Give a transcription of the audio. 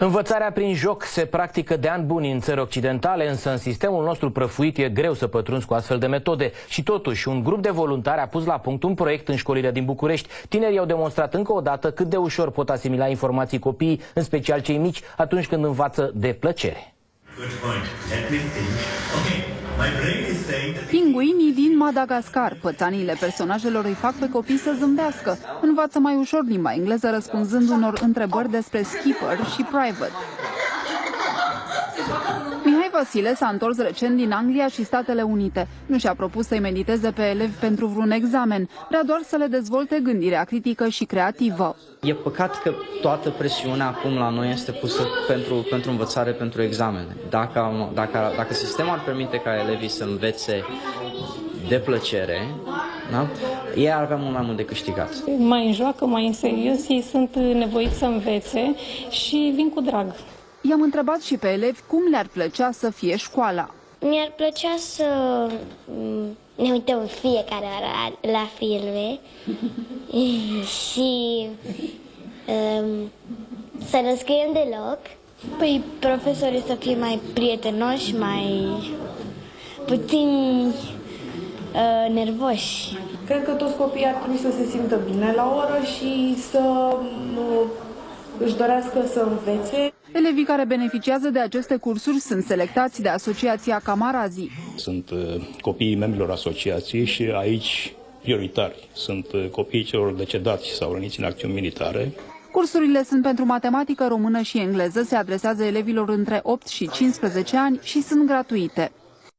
Învățarea prin joc se practică de ani buni în țări occidentale, însă în sistemul nostru prăfuit e greu să pătrunzi cu astfel de metode. Și totuși, un grup de voluntari a pus la punct un proiect în școlile din București. Tinerii au demonstrat încă o dată cât de ușor pot asimila informații copiii, în special cei mici, atunci când învață de plăcere. Pinguinii din Madagascar. Pățaniile personajelor îi fac pe copii să zâmbească. Învață mai ușor limba engleză răspunzând unor întrebări despre skipper și private. Mihai Vasile s-a întors recent din Anglia și Statele Unite. Nu și-a propus să-i mediteze pe elevi pentru vreun examen, vrea doar să le dezvolte gândirea critică și creativă. E păcat că toată presiunea acum la noi este pusă pentru învățare, pentru examene. Dacă sistemul ar permite ca elevii să învețe de plăcere, da? Ei ar avea mult mai mult de câștigat. Mai în joacă, mai în serios, ei sunt nevoiți să învețe și vin cu drag. I-am întrebat și pe elevi cum le-ar plăcea să fie școala. Mi-ar plăcea să ne uităm fiecare oră la filme și să ne scriem deloc. Păi profesorii să fie mai prietenoși, mai puțin nervoși. Cred că toți copiii ar trebui să se simtă bine la oră și să își dorească să învețe. Elevii care beneficiază de aceste cursuri sunt selectați de Asociația Camarazi. Sunt copiii membrilor asociației și aici prioritari sunt copiii celor decedați sau răniți în acțiuni militare. Cursurile sunt pentru matematică, română și engleză, se adresează elevilor între 8 și 15 ani și sunt gratuite.